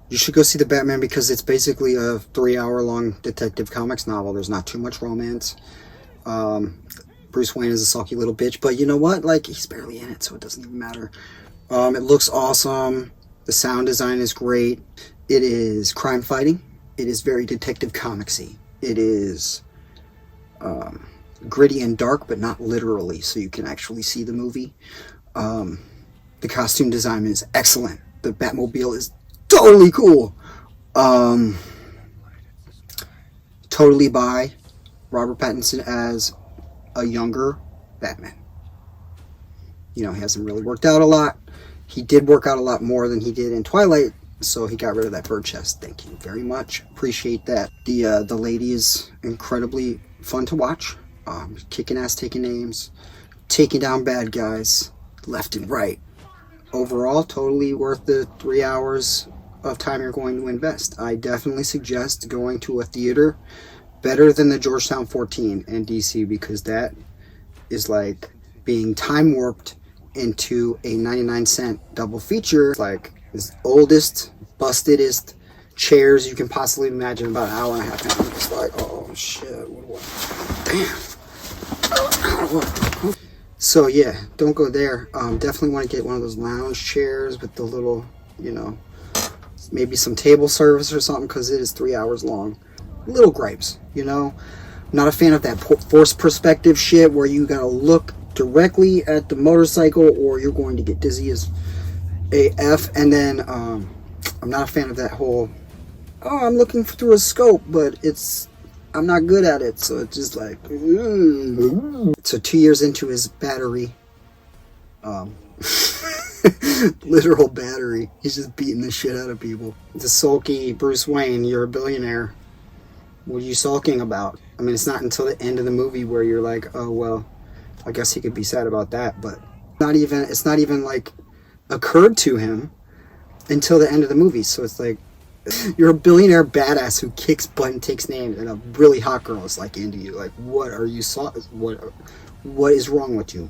You should go see the Batman because it's basically a 3 hour long Detective Comics novel. There's not too much romance. Um, Bruce Wayne is a sulky little bitch, but you know what? Like, he's barely in it, so it doesn't even matter. It looks awesome. The sound design is great. It is crime fighting. It is very Detective Comicsy. It is gritty and dark, but not literally, so you can actually see the movie. The costume design is excellent. The Batmobile is totally cool. Um, totally buy Robert Pattinson as a younger Batman. You know, he hasn't really worked out a lot. He did work out a lot more than he did in Twilight, so he got rid of that bird chest. Thank you very much. Appreciate that. The lady is incredibly fun to watch. Kicking ass, taking names, taking down bad guys left and right. Overall, totally worth the 3 hours of time you're going to invest. I definitely suggest going to a theater better than the Georgetown 14 in DC, because that is like being time warped into a 99-cent double feature. Like, the oldest, bustedest chairs you can possibly imagine, about an hour and a half. And I'm just like, oh shit, what? Damn. So yeah, don't go there. Definitely want to get one of those lounge chairs with the little, you know, maybe some table service or something, because it is 3 hours long. Little gripes, you know. Not a fan of that forced perspective shit where you gotta look directly at the motorcycle or you're going to get dizzy as AF. And then I'm not a fan of that whole, oh, I'm looking through a scope, but I'm not good at it, so it's just like, So 2 years into his battery, literal battery, he's just beating the shit out of people. The sulky Bruce Wayne, you're a billionaire. What are you sulking about? I mean, it's not until the end of the movie where you're like, oh well, I guess he could be sad about that, but it's not even like occurred to him until the end of the movie. So it's like, you're a billionaire badass who kicks butt and takes names, and a really hot girl is like into you. Like, what are you what is wrong with you?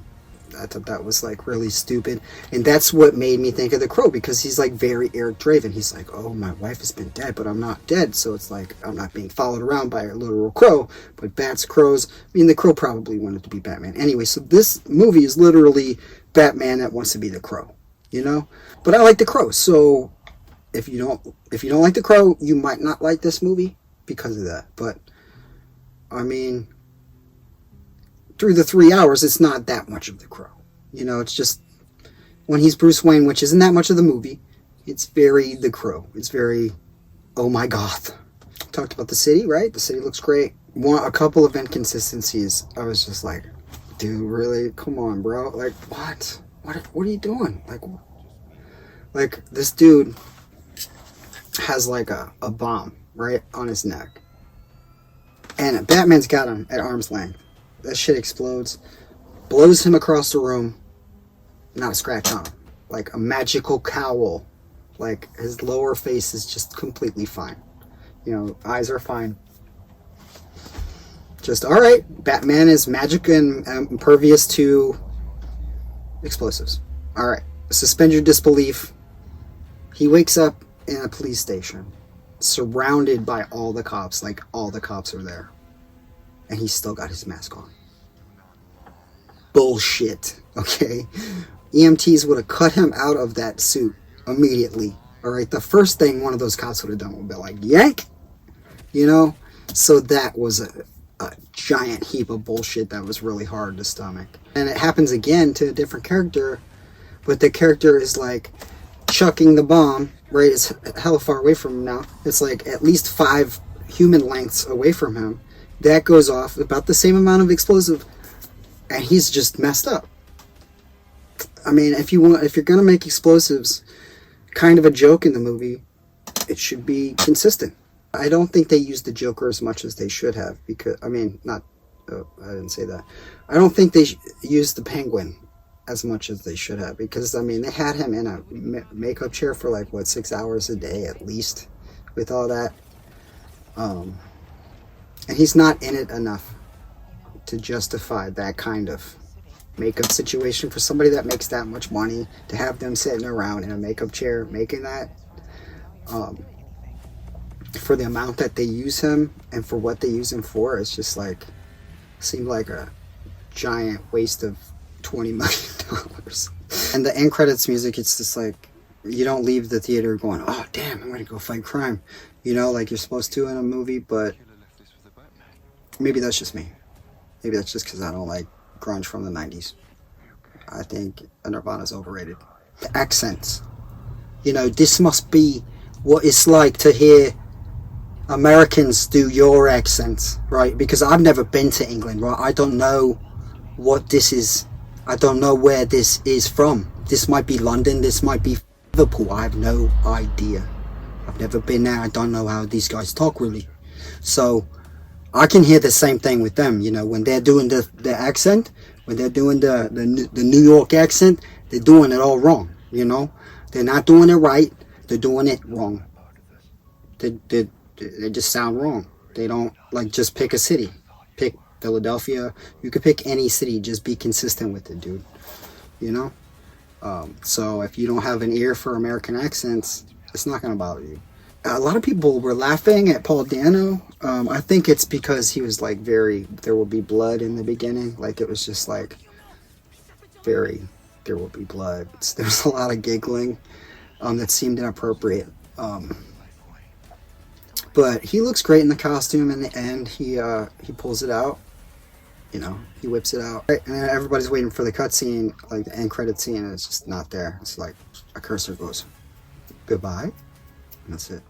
I thought that was like really stupid, and that's what made me think of The Crow, because he's like very Eric Draven. He's like, oh, my wife has been dead, but I'm not dead, so it's like I'm not being followed around by a literal crow, but bats, crows. I mean, the Crow probably wanted to be Batman anyway. So this movie is literally Batman that wants to be the Crow, you know. But I like the Crow, so if you don't like the Crow, you might not like this movie because of that. But I mean, through the 3 hours, it's not that much of the Crow. You know, it's just when he's Bruce Wayne, which isn't that much of the movie. It's very the Crow. It's very, oh my god. Talked about the city, right? The city looks great. A couple of inconsistencies. I was just like, dude, really? Come on, bro. Like, what? What are you doing? Like this dude has like a bomb right on his neck, and Batman's got him at arm's length. That shit explodes, blows him across the room, not a scratch on him. Like a magical cowl. Like his lower face is just completely fine. You know, eyes are fine. Just, alright, Batman is magic and impervious to explosives. Alright, suspend your disbelief. He wakes up in a police station, surrounded by all the cops, like all the cops are there, and he's still got his mask on. Bullshit, okay? EMTs would have cut him out of that suit immediately. Alright, the first thing one of those cops would have done would be like, yank! You know? So that was a giant heap of bullshit that was really hard to stomach. And it happens again to a different character, but the character is like chucking the bomb, right? It's hella far away from him now. It's like at least 5 human lengths away from him. That goes off, about the same amount of explosive, and he's just messed up. I mean, if you're gonna make explosives kind of a joke in the movie, it should be consistent. I don't think they used the Joker as much as they should have, because, I mean, I didn't say that. I don't think they used the Penguin as much as they should have, because, I mean, they had him in a makeup chair for like, 6 hours a day at least, with all that. And he's not in it enough to justify that kind of makeup situation for somebody that makes that much money, to have them sitting around in a makeup chair making that. for the amount that they use him and for what they use him for, it's just like seemed like a giant waste of $20 million. And the end credits music, it's just like you don't leave the theater going, oh damn, I'm gonna go fight crime, you know, like you're supposed to in a movie. But maybe that's just me. Maybe that's just because I don't like grunge from the 90s. I think Nirvana's overrated. The accents, you know, this must be what it's like to hear Americans do your accents, right? Because I've never been to England, right? I don't know what this is. I don't know where this is from. This might be London, this might be Liverpool. I have no idea. I've never been there. I don't know how these guys talk really. So I can hear the same thing with them, you know, when they're doing the accent, when they're doing the New York accent, they're doing it all wrong, you know. They're not doing it right, they're doing it wrong. They just sound wrong. They don't, like, just pick a city. Pick Philadelphia. You could pick any city, just be consistent with it, dude. You know? So if you don't have an ear for American accents, it's not going to bother you. A lot of people were laughing at Paul Dano. I think it's because he was like very, there will be blood in the beginning. Like it was just like very, there will be blood. There's a lot of giggling that seemed inappropriate. But he looks great in the costume in the end. He pulls it out. You know, he whips it out. Right, and everybody's waiting for the cutscene, like the end credit scene, and it's just not there. It's like a cursor goes, goodbye, and that's it.